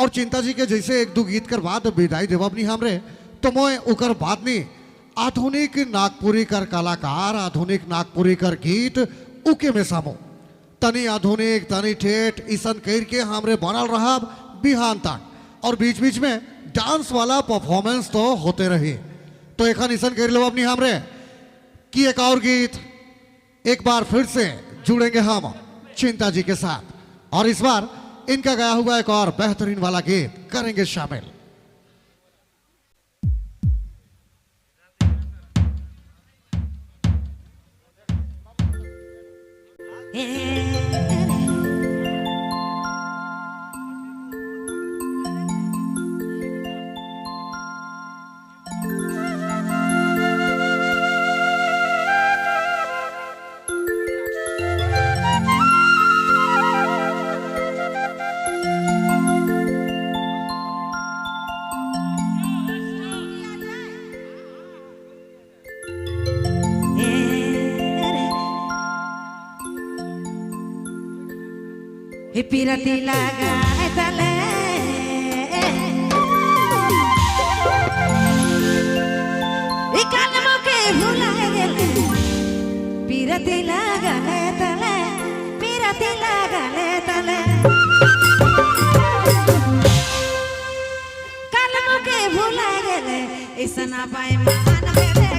और चिंता जी के जैसे एक दो गीत कर बाद विदाई देवबनी हमरे तो मैं उकर बाद में आधुनिक नागपुरी कर कलाकार आधुनिक नागपुरी कर गीत उके में सामो तनी आधुनिक तनी ठेठ ईसन कह के हमरे बनल रहा बिहान तक और बीच बीच में डांस वाला परफॉर्मेंस तो होते रही। तो एखन ईसन कह लो अपनी हमरे कि एक और गीत एक बार फिर से जुड़ेंगे हम चिंता जी के साथ और इस बार इनका गाया हुआ एक और बेहतरीन वाला गीत करेंगे शामिल। पिरती लगाए तले कालमों के भुलाए गेले पिरती लगाए तले पिरती लगाए तले कालमों के भुलाए गेले ऐसा ना पाए मान गेले